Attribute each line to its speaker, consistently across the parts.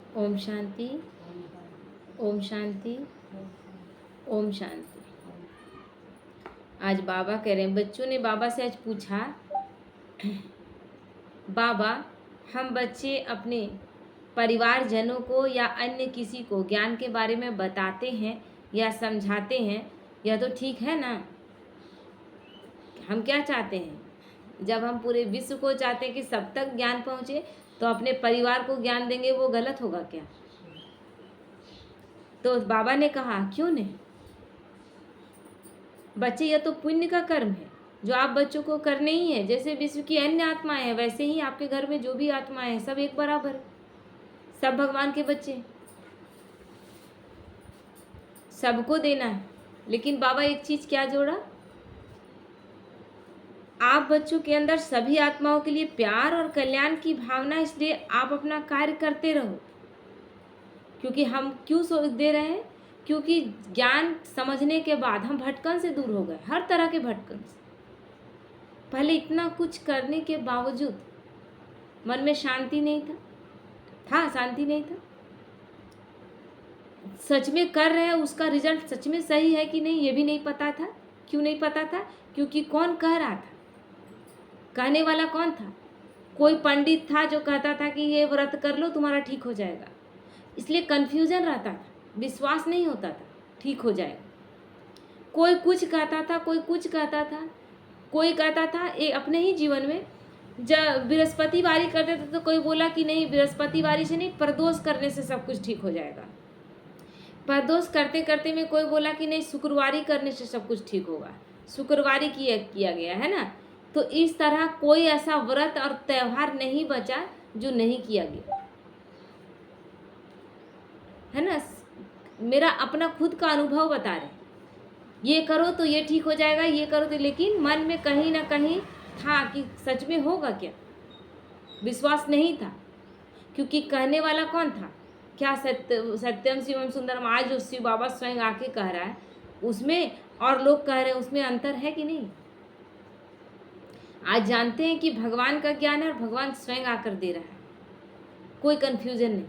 Speaker 1: ओम शांति, ओम शांति, ओम शांति। आज बाबा कह रहे हैं, बच्चों ने बाबा से आज पूछा, बाबा हम बच्चे अपने परिवारजनों को या अन्य किसी को ज्ञान के बारे में बताते हैं या समझाते हैं, यह तो ठीक है ना? हम क्या चाहते हैं? जब हम पूरे विश्व को चाहते हैं कि सब तक ज्ञान पहुँचे, तो अपने परिवार को ज्ञान देंगे, वो गलत होगा क्या? तो बाबा ने कहा क्यों नहीं बच्चे, यह तो पुण्य का कर्म है जो आप बच्चों को करने ही है। जैसे विश्व की अन्य आत्माएं हैं, वैसे ही आपके घर में जो भी आत्माएं हैं, सब एक बराबर है, सब भगवान के बच्चे, सबको देना है। लेकिन बाबा एक चीज क्या जोड़ा, आप बच्चों के अंदर सभी आत्माओं के लिए प्यार और कल्याण की भावना, इसलिए आप अपना कार्य करते रहो। क्योंकि हम क्यों दे रहे हैं? क्योंकि ज्ञान समझने के बाद हम भटकन से दूर हो गए, हर तरह के भटकन से। पहले इतना कुछ करने के बावजूद मन में शांति नहीं था, शांति नहीं था। सच में कर रहे हैं, उसका रिजल्ट सच में सही है कि नहीं, ये भी नहीं पता था। क्यों नहीं पता था? क्योंकि कौन कह रहा था, कहने वाला कौन था? कोई पंडित था जो कहता था कि ये व्रत कर लो तुम्हारा ठीक हो जाएगा, इसलिए कन्फ्यूजन रहता था, विश्वास नहीं होता था ठीक हो जाएगा। कोई कुछ कहता था, कोई कुछ कहता था, कोई कहता था अपने ही जीवन में जब बृहस्पतिवारी करते थे तो कोई बोला कि नहीं, बृहस्पतिवारी से नहीं, प्रदोष करने से सब कुछ ठीक हो जाएगा। प्रदोष करते करते में कोई बोला कि नहीं, शुक्रवारी करने से सब कुछ ठीक होगा, शुक्रवारी किया गया है ना। तो इस तरह कोई ऐसा व्रत और त्यौहार नहीं बचा जो नहीं किया गया है ना। मेरा अपना खुद का अनुभव बता रहे, ये करो तो ये ठीक हो जाएगा, ये करो तो, लेकिन मन में कहीं ना कहीं था कि सच में होगा क्या, विश्वास नहीं था। क्योंकि कहने वाला कौन था? क्या सत्यम शिवम सुंदरम, आज जो शिव बाबा स्वयं आके कह रहा है उसमें और लोग कह रहे हैं, उसमें अंतर है कि नहीं? आज जानते हैं कि भगवान का ज्ञान है और भगवान स्वयं आकर दे रहा है, कोई कंफ्यूजन नहीं।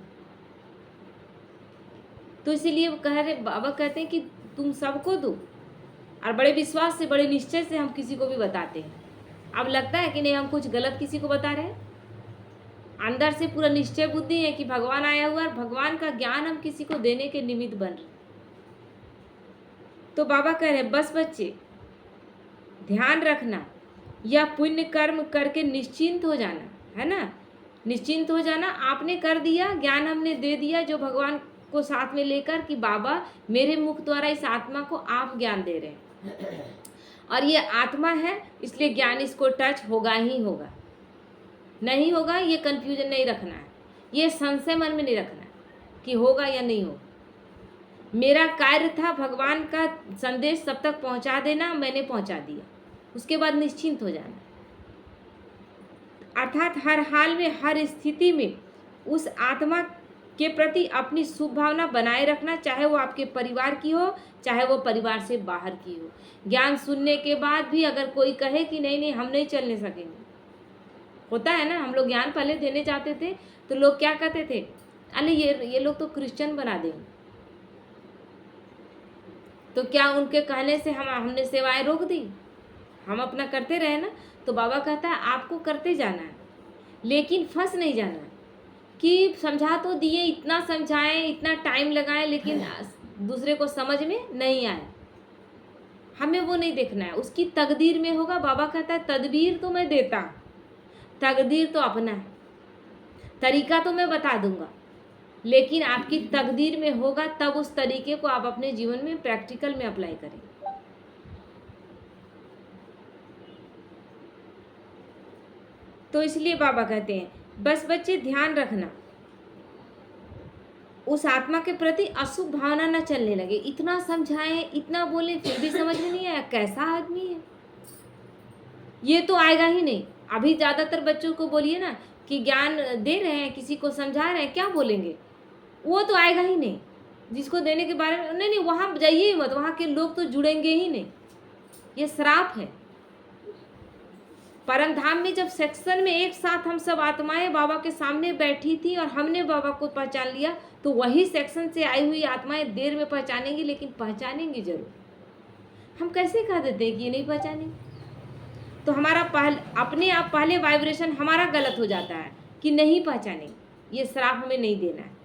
Speaker 1: तो इसीलिए कह रहे, बाबा कहते हैं कि तुम सबको दो, और बड़े विश्वास से, बड़े निश्चय से हम किसी को भी बताते हैं। अब लगता है कि नहीं हम कुछ गलत किसी को बता रहे हैं, अंदर से पूरा निश्चय बुद्धि है कि भगवान आया हुआ है, भगवान का ज्ञान हम किसी को देने के निमित्त बन रहे। तो बाबा कह रहे बस बच्चे ध्यान रखना, या पुण्य कर्म करके निश्चिंत हो जाना, है ना, निश्चिंत हो जाना। आपने कर दिया, ज्ञान हमने दे दिया, जो भगवान को साथ में लेकर कि बाबा मेरे मुख द्वारा इस आत्मा को आप ज्ञान दे रहे हैं, और ये आत्मा है इसलिए ज्ञान इसको टच होगा ही होगा, नहीं होगा ये कंफ्यूजन नहीं रखना है, ये संशय मन में नहीं रखना है कि होगा या नहीं होगा। मेरा कार्य था भगवान का संदेश सब तक पहुंचा देना, मैंने पहुंचा दिया, उसके बाद निश्चिंत हो जाना। अर्थात हर हाल में, हर स्थिति में उस आत्मा के प्रति अपनी शुभ भावना बनाए रखना, चाहे वो आपके परिवार की हो, चाहे वो परिवार से बाहर की हो। ज्ञान सुनने के बाद भी अगर कोई कहे कि नहीं नहीं हम नहीं चलने सकेंगे, होता है ना। हम लोग ज्ञान पहले देने जाते थे तो लोग क्या कहते थे, अरे ये लोग तो क्रिश्चियन बना देंगे। तो क्या उनके कहने से हमने सेवाएं रोक दी? हम अपना करते रहे ना। तो बाबा कहता है आपको करते जाना है, लेकिन फंस नहीं जाना है कि समझा तो दिए, इतना समझाएं, इतना टाइम लगाएं, लेकिन दूसरे को समझ में नहीं आए। हमें वो नहीं देखना है, उसकी तकदीर में होगा। बाबा कहता है तदबीर तो मैं देता, तकदीर तो अपना है, तरीका तो मैं बता दूंगा, लेकिन आपकी तकदीर में होगा तब उस तरीके को आप अपने जीवन में प्रैक्टिकल में अप्लाई करें। तो इसलिए बाबा कहते हैं बस बच्चे ध्यान रखना, उस आत्मा के प्रति अशुभ भावना न चलने लगे। इतना समझाएं, इतना बोले, फिर भी समझ में नहीं आया, कैसा आदमी है ये, तो आएगा ही नहीं। अभी ज़्यादातर बच्चों को बोलिए ना कि ज्ञान दे रहे हैं, किसी को समझा रहे हैं, क्या बोलेंगे? वो तो आएगा ही नहीं। जिसको देने के बारे में नहीं, वहाँ जाइए ही मत, वहाँ के लोग तो जुड़ेंगे ही नहीं, ये श्राप है। परम धाम में जब सेक्शन में एक साथ हम सब आत्माएं बाबा के सामने बैठी थी और हमने बाबा को पहचान लिया, तो वही सेक्शन से आई हुई आत्माएं देर में पहचानेंगी, लेकिन पहचानेंगी जरूर। हम कैसे कह देते हैं कि ये नहीं पहचानेंगे? तो हमारा अपने आप पहले वाइब्रेशन हमारा गलत हो जाता है कि नहीं पहचानेंगे। ये श्राप हमें नहीं देना है।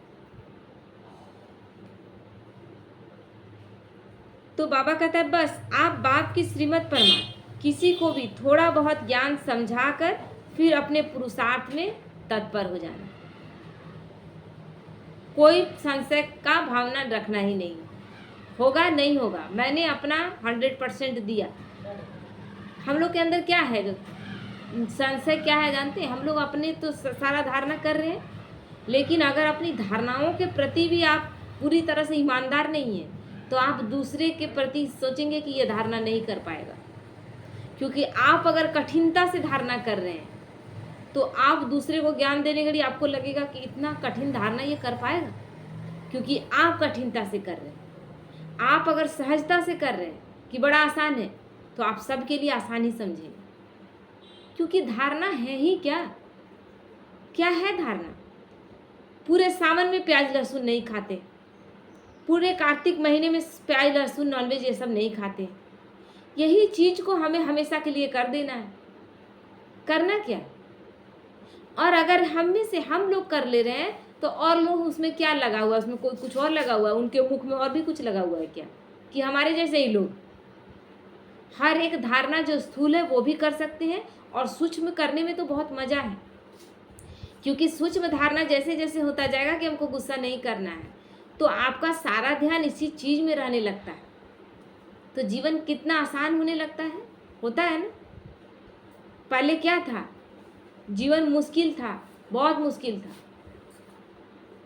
Speaker 1: तो बाबा कहता है बस आप बाप की श्रीमत पर मान, किसी को भी थोड़ा बहुत ज्ञान समझाकर फिर अपने पुरुषार्थ में तत्पर हो जाना। कोई संशय का भावना रखना ही नहीं, होगा नहीं होगा, मैंने अपना 100% दिया। हम लोग के अंदर क्या है, संशय क्या है जानते हैं? हम लोग अपने तो सारा धारणा कर रहे हैं, लेकिन अगर अपनी धारणाओं के प्रति भी आप पूरी तरह से ईमानदार नहीं है, तो आप दूसरे के प्रति सोचेंगे कि ये धारणा नहीं कर पाएगा। क्योंकि आप अगर कठिनता से धारणा कर रहे हैं, तो आप दूसरे को ज्ञान देने के लिए आपको लगेगा कि इतना कठिन धारणा ये कर पाएगा, क्योंकि आप कठिनता से कर रहे हैं। आप अगर सहजता से कर रहे हैं कि बड़ा आसान है, तो आप सबके लिए आसान ही समझेंगे। क्योंकि धारणा है ही क्या? क्या है धारणा? पूरे सावन में प्याज लहसुन नहीं खाते, पूरे कार्तिक महीने में प्याज लहसुन नॉनवेज ये सब नहीं खाते। यही चीज को हमें हमेशा के लिए कर देना है। करना क्या? और अगर हम में से हम लोग कर ले रहे हैं, तो और लोग उसमें क्या लगा हुआ है? उसमें कोई कुछ और लगा हुआ है, उनके मुख में और भी कुछ लगा हुआ है क्या? कि हमारे जैसे ही लोग हर एक धारणा जो स्थूल है वो भी कर सकते हैं, और सूक्ष्म करने में तो बहुत मजा है। क्योंकि सूक्ष्म धारणा जैसे जैसे होता जाएगा कि हमको गुस्सा नहीं करना है, तो आपका सारा ध्यान इसी चीज में रहने लगता है, तो जीवन कितना आसान होने लगता है। होता है ना? पहले क्या था? जीवन मुश्किल था, बहुत मुश्किल था।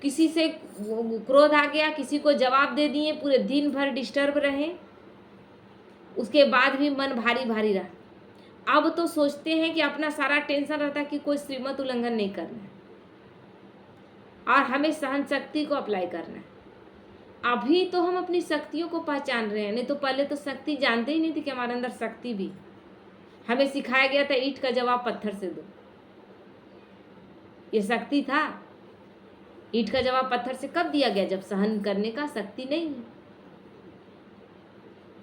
Speaker 1: किसी से क्रोध आ गया, किसी को जवाब दे दिए, पूरे दिन भर डिस्टर्ब रहे, उसके बाद भी मन भारी भारी रहा। अब तो सोचते हैं कि अपना सारा टेंशन रहता है कि कोई श्रीमत उल्लंघन नहीं करना है, और हमें सहन शक्ति को अप्लाई करना है। अभी तो हम अपनी शक्तियों को पहचान रहे हैं, नहीं तो पहले तो शक्ति जानते ही नहीं थे कि हमारे अंदर शक्ति भी। हमें सिखाया गया था ईंट का जवाब पत्थर से दो, ये शक्ति था। ईंट का जवाब पत्थर से कब दिया गया? जब सहन करने का शक्ति नहीं है।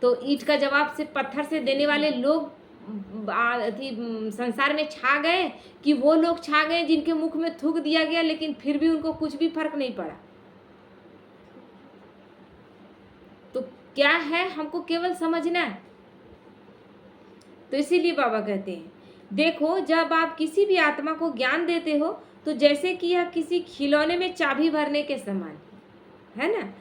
Speaker 1: तो ईंट का जवाब से पत्थर से देने वाले लोग संसार में छा गए, कि वो लोग छा गए जिनके मुख में थूक दिया गया, लेकिन फिर भी उनको कुछ भी फर्क नहीं पड़ा। तो क्या है, हमको केवल समझना है। तो इसीलिए बाबा कहते हैं देखो, जब आप किसी भी आत्मा को ज्ञान देते हो, तो जैसे कि यह किसी खिलौने में चाबी भरने के समान है ना।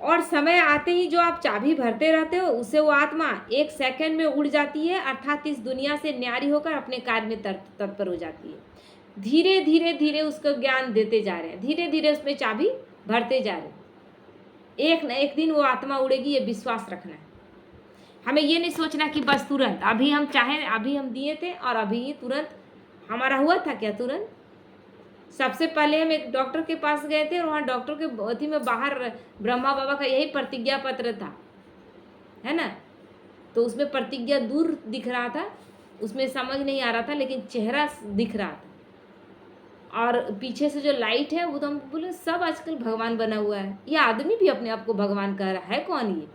Speaker 1: और समय आते ही जो आप चाबी भरते रहते हो, उससे वो आत्मा 1 सेकंड में उड़ जाती है, अर्थात इस दुनिया से न्यारी होकर अपने कार्य में तत्पर हो जाती है। धीरे धीरे धीरे उसको ज्ञान देते जा रहे हैं, धीरे धीरे उसमें चाबी भरते जा रहे हैं। एक न एक दिन वो आत्मा उड़ेगी, ये विश्वास रखना है। हमें ये नहीं सोचना कि बस तुरंत अभी हम चाहें, अभी हम दिए थे और अभी ही तुरंत हमारा हुआ था क्या? तुरंत सबसे पहले हम एक डॉक्टर के पास गए थे, और वहाँ डॉक्टर के अथी में बाहर ब्रह्मा बाबा का यही प्रतिज्ञा पत्र था, है ना। तो उसमें प्रतिज्ञा दूर दिख रहा था, उसमें समझ नहीं आ रहा था, लेकिन चेहरा दिख रहा था। और पीछे से जो लाइट है वो तो हम बोले सब आजकल भगवान बना हुआ है। ये आदमी भी अपने आप को भगवान कह रहा है, कौन ये?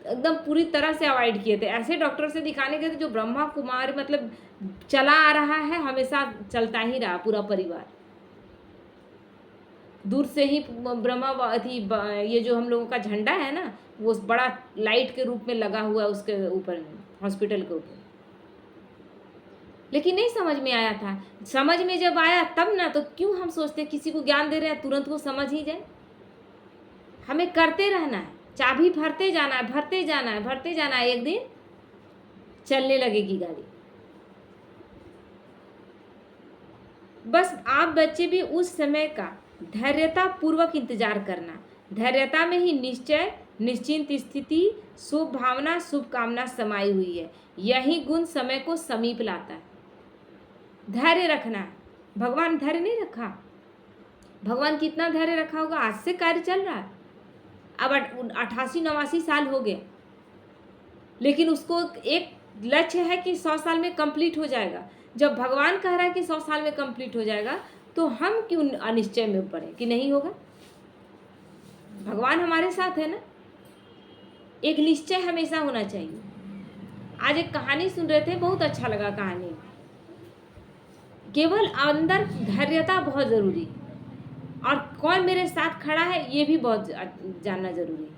Speaker 1: एकदम पूरी तरह से अवॉइड किए थे। ऐसे डॉक्टर से दिखाने गए थे जो ब्रह्मा कुमार मतलब चला आ रहा है, हमेशा चलता ही रहा पूरा परिवार। दूर से ही ब्रह्मा थी, ये जो हम लोगों का झंडा है ना, वो बड़ा लाइट के रूप में लगा हुआ है उसके ऊपर में, हॉस्पिटल के ऊपर। लेकिन नहीं समझ में आया था। समझ में जब आया तब ना, तो क्यों हम सोचते किसी को ज्ञान दे रहे हैं तुरंत वो समझ ही जाए। हमें करते रहना है, चाबी भरते जाना है, भरते जाना है, भरते जाना है। एक दिन चलने लगेगी गाड़ी। बस आप बच्चे भी उस समय का धैर्यता पूर्वक इंतजार करना। धैर्यता में ही निश्चय, निश्चिंत स्थिति, शुभ भावना, शुभकामना समाई हुई है। यही गुण समय को समीप लाता है। धैर्य रखना है। भगवान धैर्य नहीं रखा? भगवान कितना धैर्य रखा होगा? आज से कार्य चल रहा है, अब 88-89 साल हो गए, लेकिन उसको एक लक्ष्य है कि 100 साल में कंप्लीट हो जाएगा। जब भगवान कह रहा है कि 100 साल में कंप्लीट हो जाएगा, तो हम क्यों अनिश्चय में पड़े कि नहीं होगा? भगवान हमारे साथ है ना। एक निश्चय हमेशा होना चाहिए। आज एक कहानी सुन रहे थे, बहुत अच्छा लगा कहानी। केवल अंदर धैर्यता बहुत ज़रूरी है, और कौन मेरे साथ खड़ा है ये भी बहुत जानना ज़रूरी है।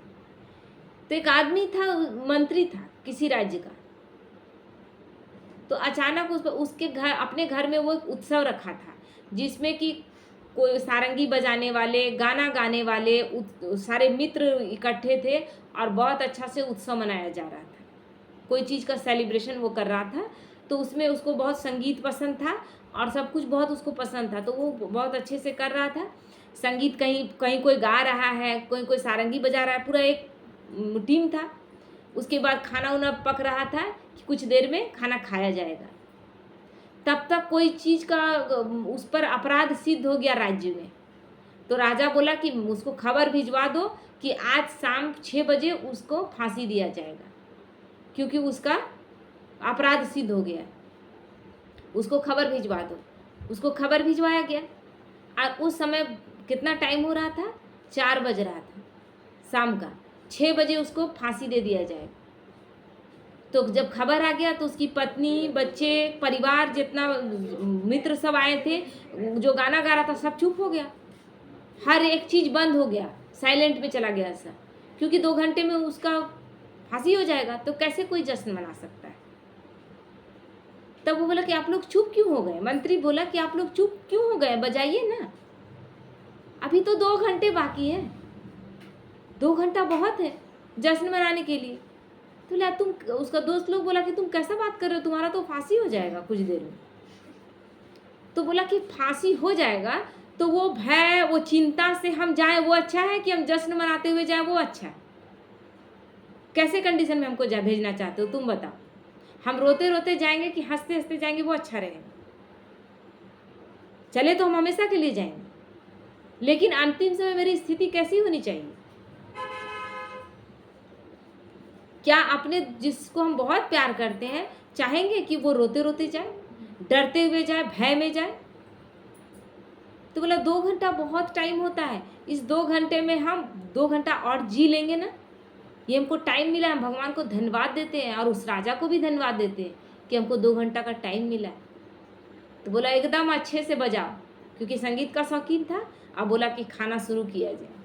Speaker 1: तो एक आदमी था, मंत्री था किसी राज्य का। तो अचानक उसके घर, अपने घर में वो एक उत्सव रखा था, जिसमें कि कोई सारंगी बजाने वाले, गाना गाने वाले सारे मित्र इकट्ठे थे, और बहुत अच्छा से उत्सव मनाया जा रहा था। कोई चीज़ का सेलिब्रेशन वो कर रहा था। तो उसमें उसको बहुत संगीत पसंद था, और सब कुछ बहुत उसको पसंद था, तो वो बहुत अच्छे से कर रहा था। संगीत कहीं कहीं कोई गा रहा है, कोई सारंगी बजा रहा है, पूरा एक टीम था। उसके बाद खाना उना पक रहा था कि कुछ देर में खाना खाया जाएगा। तब तक कोई चीज़ का उस पर अपराध सिद्ध हो गया राज्य में। तो राजा बोला कि उसको खबर भिजवा दो कि आज शाम 6 बजे उसको फांसी दिया जाएगा, क्योंकि उसका अपराध सिद्ध हो गया। उसको खबर भिजवा दो। उसको खबर भिजवाया गया, और उस समय कितना टाइम हो रहा था? 4 बज रहा था शाम का। 6 बजे उसको फांसी दे दिया जाएगा। तो जब खबर आ गया, तो उसकी पत्नी, बच्चे, परिवार, जितना मित्र सब आए थे, जो गाना गा रहा था, सब चुप हो गया। हर एक चीज़ बंद हो गया, साइलेंट में चला गया सब, क्योंकि 2 घंटे में उसका फांसी हो जाएगा, तो कैसे कोई जश्न मना सकता है? तब वो बोला कि आप लोग चुप क्यों हो गए? मंत्री बोला कि आप लोग चुप क्यों हो गए, बजाइए ना, अभी तो 2 घंटे बाकी है। 2 घंटा बहुत है जश्न मनाने के लिए। तो बोला, तुम, उसका दोस्त लोग बोला कि तुम कैसा बात कर रहे हो, तुम्हारा तो फांसी हो जाएगा कुछ देर में। तो बोला कि फांसी हो जाएगा, तो वो भय, वो चिंता से हम जाएं वो अच्छा है, कि हम जश्न मनाते हुए जाएं वो अच्छा है? कैसे कंडीशन में हमको भेजना चाहते हो तुम बताओ? हम रोते रोते जाएंगे कि हंसते हंसते जाएंगे, वो अच्छा रहेगा? चले तो हम हमेशा के लिए जाएंगे, लेकिन अंतिम समय मेरी स्थिति कैसी होनी चाहिए? क्या अपने जिसको हम बहुत प्यार करते हैं चाहेंगे कि वो रोते रोते जाए, डरते हुए जाए, भय में जाए? तो बोला 2 घंटा बहुत टाइम होता है, इस 2 घंटे में हम 2 घंटा और जी लेंगे ना। ये हमको टाइम मिला, हम भगवान को धन्यवाद देते हैं, और उस राजा को भी धन्यवाद देते हैं कि हमको 2 घंटा का टाइम मिला। तो बोला एकदम अच्छे से बजाओ, क्योंकि संगीत का शौकीन था। अब बोला कि खाना शुरू किया जाए।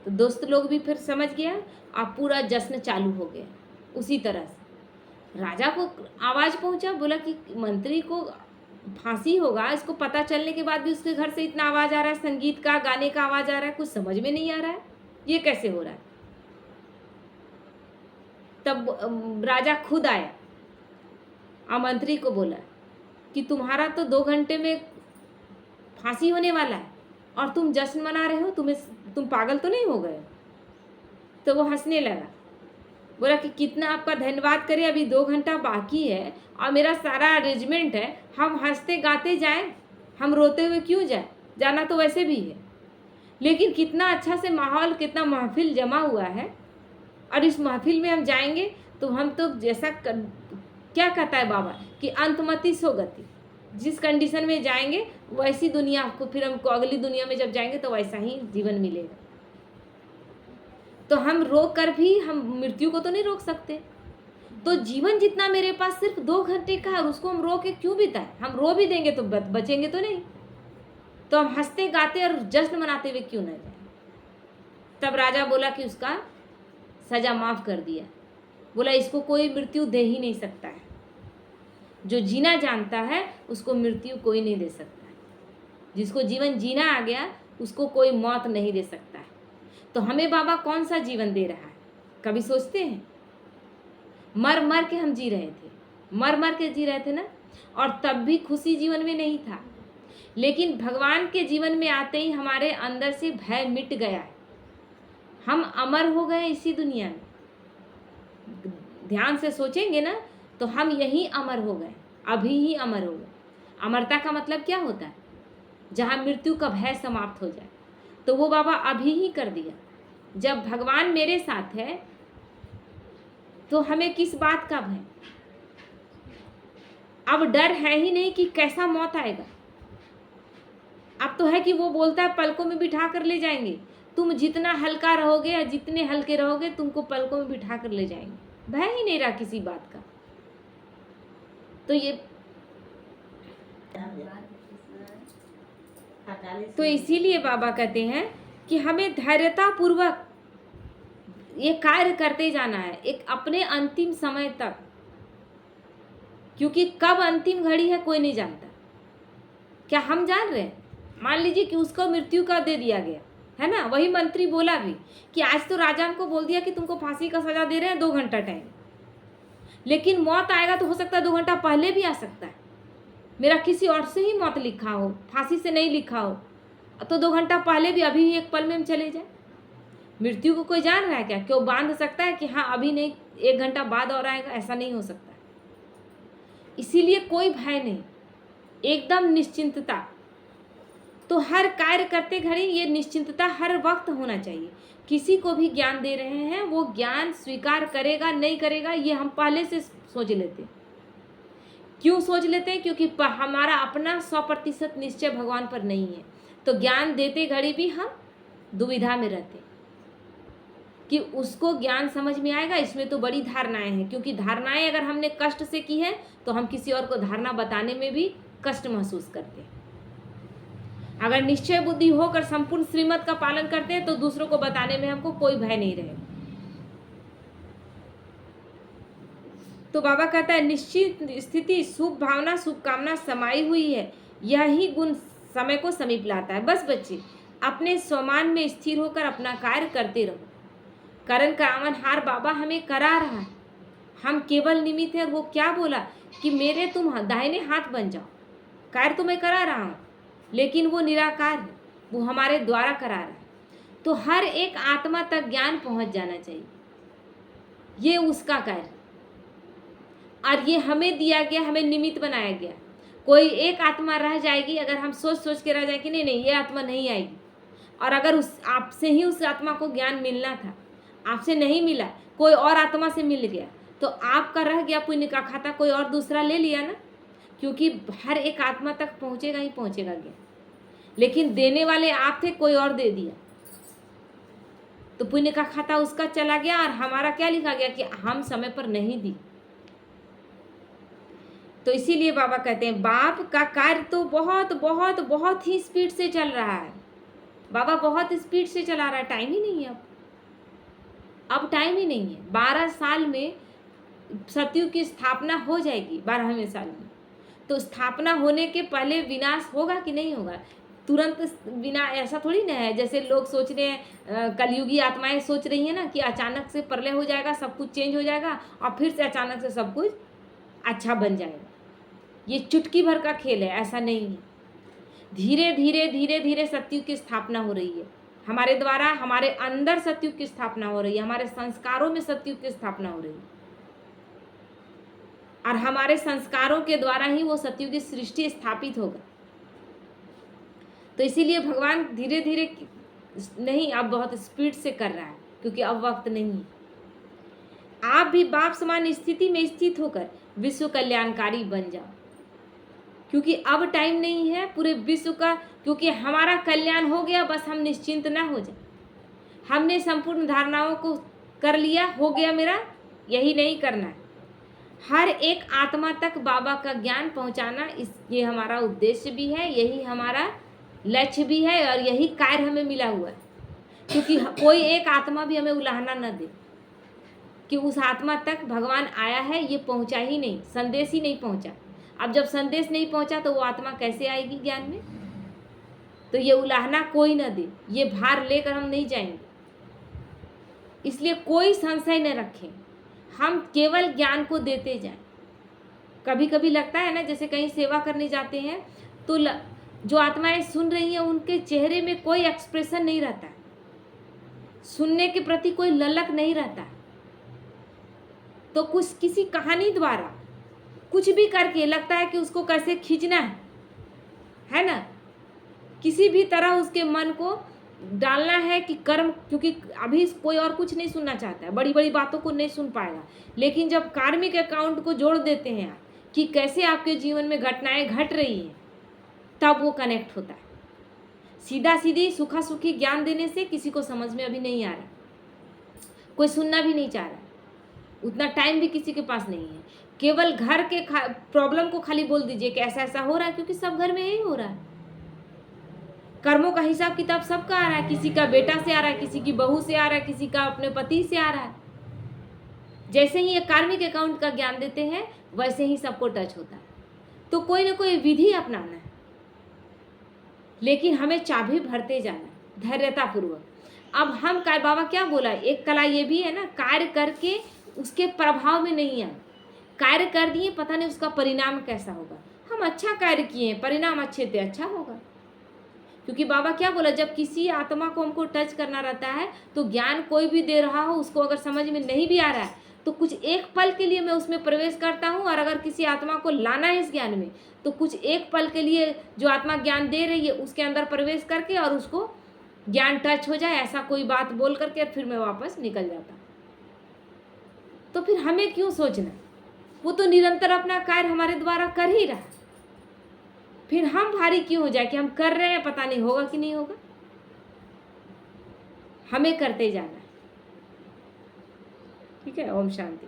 Speaker 1: तो दोस्त लोग भी फिर समझ गया, अब पूरा जश्न चालू हो गया। उसी तरह से राजा को आवाज़ पहुंचा, बोला कि मंत्री को फांसी होगा, इसको पता चलने के बाद भी उसके घर से इतना आवाज़ आ रहा है, संगीत का, गाने का आवाज़ आ रहा है, कुछ समझ में नहीं आ रहा है, ये कैसे हो रहा है? तब राजा खुद आया और मंत्री को बोला कि तुम्हारा तो 2 घंटे में फांसी होने वाला है, और तुम जश्न मना रहे हो, तुम पागल तो नहीं हो गए? तो वो हंसने लगा, बोला कि कितना आपका धन्यवाद करें, अभी 2 घंटा बाकी है, और मेरा सारा अरेंजमेंट है, हम हंसते गाते जाएं, हम रोते हुए क्यों जाएं? जाना तो वैसे भी है, लेकिन कितना अच्छा से माहौल, कितना महफिल जमा हुआ है, और इस महफिल में हम जाएंगे तो हम तो जैसा क्या कहता है बाबा कि अंतमति सो गति, जिस कंडीशन में जाएंगे वैसी दुनिया को, फिर हमको अगली दुनिया में जब जाएंगे तो वैसा ही जीवन मिलेगा। तो हम रोक कर भी हम मृत्यु को तो नहीं रोक सकते। तो जीवन जितना मेरे पास सिर्फ 2 घंटे का है, उसको हम रो के क्यों बिताएं? हम रो भी देंगे तो बचेंगे तो नहीं। तो हम हंसते गाते और जश्न मनाते हुए क्यों न जाए? तब राजा बोला कि उसका सजा माफ कर दिया। बोला इसको कोई मृत्यु दे ही नहीं सकता है, जो जीना जानता है उसको मृत्यु कोई नहीं दे सकता है। जिसको जीवन जीना आ गया उसको कोई मौत नहीं दे सकता है। तो हमें बाबा कौन सा जीवन दे रहा है, कभी सोचते हैं? मर मर के हम जी रहे थे, मर मर के जी रहे थे ना, और तब भी खुशी जीवन में नहीं था। लेकिन भगवान के जीवन में आते ही हमारे अंदर से भय मिट गया है, हम अमर हो गए इसी दुनिया में। ध्यान से सोचेंगे ना तो हम यहीं अमर हो गए, अभी ही अमर हो गए। अमरता का मतलब क्या होता है? जहाँ मृत्यु का भय समाप्त हो जाए। तो वो बाबा अभी ही कर दिया। जब भगवान मेरे साथ है तो हमें किस बात का भय? अब डर है ही नहीं कि कैसा मौत आएगा। अब तो है कि वो बोलता है पलकों में बिठा कर ले जाएंगे। तुम जितना हल्का रहोगे या जितने हल्के रहोगे तुमको पलकों में बिठा कर ले जाएंगे। भय ही नहीं रहा किसी बात का। तो इसीलिए बाबा कहते हैं कि हमें धैर्यता पूर्वक ये कार्य करते जाना है एक अपने अंतिम समय तक, क्योंकि कब अंतिम घड़ी है कोई नहीं जानता। क्या हम जान रहे हैं? मान लीजिए कि उसको मृत्यु का दे दिया गया है ना, वही मंत्री बोला भी कि आज तो राजा को बोल दिया कि तुमको फांसी का सजा दे रहे हैं 2 घंटा टाइम, लेकिन मौत आएगा तो हो सकता है 2 घंटा पहले भी आ सकता है। मेरा किसी और से ही मौत लिखा हो, फांसी से नहीं लिखा हो, तो 2 घंटा पहले भी अभी ही एक पल में हम चले जाए। मृत्यु को कोई जान रहा है क्या? क्यों बांध सकता है कि हाँ अभी नहीं 1 घंटा बाद और आएगा? ऐसा नहीं हो सकता। इसीलिए कोई भय नहीं, एकदम निश्चिंतता। तो हर कार्य करते घड़ी ये निश्चिंतता हर वक्त होना चाहिए। किसी को भी ज्ञान दे रहे हैं वो ज्ञान स्वीकार करेगा नहीं करेगा ये हम पहले से सोच लेते हैं। क्यों सोच लेते हैं? क्योंकि हमारा अपना 100% निश्चय भगवान पर नहीं है। तो ज्ञान देते घड़ी भी हम दुविधा में रहते कि उसको ज्ञान समझ में आएगा। इसमें तो बड़ी धारणाएं हैं, क्योंकि धारणाएं अगर हमने कष्ट से की है तो हम किसी और को धारणा बताने में भी कष्ट महसूस करते हैं। अगर निश्चय बुद्धि होकर संपूर्ण श्रीमत का पालन करते हैं तो दूसरों को बताने में हमको कोई भय नहीं रहेगा। तो बाबा कहता है निश्चित स्थिति, शुभ भावना, शुभकामना समाई हुई है, यही गुण समय को समीप लाता है। बस बच्चे अपने स्वमान में स्थिर होकर अपना कार्य करते रहो। करण करावनहार बाबा हमें करा रहा है, हम केवल निमित्त है। वो क्या बोला कि मेरे तुम दाहिने हाथ बन जाओ। कार्य तो मैं करा रहा हूँ, लेकिन वो निराकार है, वो हमारे द्वारा करा रहा है। तो हर एक आत्मा तक ज्ञान पहुँच जाना चाहिए, ये उसका कार्य। और ये हमें दिया गया, हमें निमित्त बनाया गया। कोई एक आत्मा रह जाएगी, अगर हम सोच सोच के रह जाए कि नहीं नहीं ये आत्मा नहीं आएगी, और अगर उस आपसे ही उस आत्मा को ज्ञान मिलना था, आपसे नहीं मिला, कोई और आत्मा से मिल गया, तो आपका रह गया पुण्य का खाता, कोई और दूसरा ले लिया ना। क्योंकि हर एक आत्मा तक पहुँचेगा ही पहुँचेगा ज्ञान, लेकिन देने वाले आप थे, कोई और दे दिया तो पुण्य का खाता उसका चला गया, और हमारा क्या लिखा गया कि हम समय पर नहीं दी। तो इसीलिए बाबा कहते हैं बाप का कार्य तो बहुत बहुत बहुत ही स्पीड से चल रहा है। बाबा बहुत स्पीड से चला रहा है, टाइम ही नहीं है अब टाइम ही नहीं है। 12 साल में सतयुग की स्थापना हो जाएगी, 12वें साल में। तो स्थापना होने के पहले विनाश होगा कि नहीं होगा? तुरंत बिना, ऐसा थोड़ी ना है जैसे लोग सोच रहे हैं, कलयुगी आत्माएं सोच रही हैं ना कि अचानक से प्रलय हो जाएगा, सब कुछ चेंज हो जाएगा और फिर से अचानक से सब कुछ अच्छा बन जाएगा। ये चुटकी भर का खेल है, ऐसा नहीं है। धीरे धीरे धीरे धीरे सतयुग की स्थापना हो रही है हमारे द्वारा, हमारे अंदर सतयुग की स्थापना हो रही है, हमारे संस्कारों में सतयुग की स्थापना हो रही है, और हमारे संस्कारों के द्वारा ही वो सतयुग की सृष्टि स्थापित होगा। तो इसीलिए भगवान धीरे धीरे नहीं, अब बहुत स्पीड से कर रहा है, क्योंकि अब वक्त नहीं है। आप भी बाप समान स्थिति में स्थित होकर विश्व कल्याणकारी बन जाओ, क्योंकि अब टाइम नहीं है पूरे विश्व का, क्योंकि हमारा कल्याण हो गया, बस हम निश्चिंत ना हो जाए। हमने संपूर्ण धारणाओं को कर लिया, हो गया मेरा, यही नहीं करना है। हर एक आत्मा तक बाबा का ज्ञान पहुंचाना, ये हमारा उद्देश्य भी है, यही हमारा लक्ष्य भी है, और यही कार्य हमें मिला हुआ है। क्योंकि कोई एक आत्मा भी हमें उलाहना न दे कि उस आत्मा तक भगवान आया है, ये पहुंचा ही नहीं, संदेश ही नहीं पहुंचा। अब जब संदेश नहीं पहुंचा तो वो आत्मा कैसे आएगी ज्ञान में? तो ये उलाहना कोई न दे, ये भार लेकर हम नहीं जाएंगे। इसलिए कोई संशय न रखें, हम केवल ज्ञान को देते जाएं। कभी कभी लगता है ना, जैसे कहीं सेवा करने जाते हैं तो जो आत्माएं सुन रही हैं उनके चेहरे में कोई एक्सप्रेशन नहीं रहता, सुनने के प्रति कोई ललक नहीं रहता। तो कुछ किसी कहानी द्वारा कुछ भी करके लगता है कि उसको कैसे खींचना है ना, किसी भी तरह उसके मन को डालना है कि कर्म, क्योंकि अभी कोई और कुछ नहीं सुनना चाहता है, बड़ी बड़ी बातों को नहीं सुन पाएगा। लेकिन जब कार्मिक अकाउंट को जोड़ देते हैं आप कि कैसे आपके जीवन में घटनाएं घट रही हैं, तब वो कनेक्ट होता है। सीधा सीधी सूखा सूखी ज्ञान देने से किसी को समझ में अभी नहीं आ रहा, कोई सुनना भी नहीं चाह रहा, उतना टाइम भी किसी के पास नहीं है। केवल घर के प्रॉब्लम को खाली बोल दीजिए कि ऐसा ऐसा हो रहा है, क्योंकि सब घर में यही हो रहा है। कर्मों का हिसाब किताब सबका आ रहा है, किसी का बेटा से आ रहा है, किसी की बहू से आ रहा है, किसी का अपने पति से आ रहा है। जैसे ही ये कार्मिक अकाउंट का ज्ञान देते हैं वैसे ही सबको टच होता है। तो कोई ना कोई विधि अपनाना है, लेकिन हमें चाबी भरते जाना है धैर्यतापूर्वक। अब हम बाबा क्या बोला, एक कला ये भी है ना, कार्य करके उसके प्रभाव में नहीं आए। कार्य कर दिए, पता नहीं उसका परिणाम कैसा होगा। हम अच्छा कार्य किए, परिणाम अच्छे थे, अच्छा होगा। क्योंकि बाबा क्या बोला, जब किसी आत्मा को हमको टच करना रहता है तो ज्ञान कोई भी दे रहा हो, उसको अगर समझ में नहीं भी आ रहा है तो कुछ एक पल के लिए मैं उसमें प्रवेश करता हूँ। और अगर किसी आत्मा को लाना है इस ज्ञान में, तो कुछ एक पल के लिए जो आत्मा ज्ञान दे रही है उसके अंदर प्रवेश करके और उसको ज्ञान टच हो जाए, ऐसा कोई बात बोल करके फिर मैं वापस निकल जाता। तो फिर हमें क्यों सोचना, वो तो निरंतर अपना कार्य हमारे द्वारा कर ही रहा, फिर हम भारी क्यों हो जाए कि हम कर रहे हैं, पता नहीं होगा कि नहीं होगा। हमें करते जाना है। ठीक है, ओम शांति।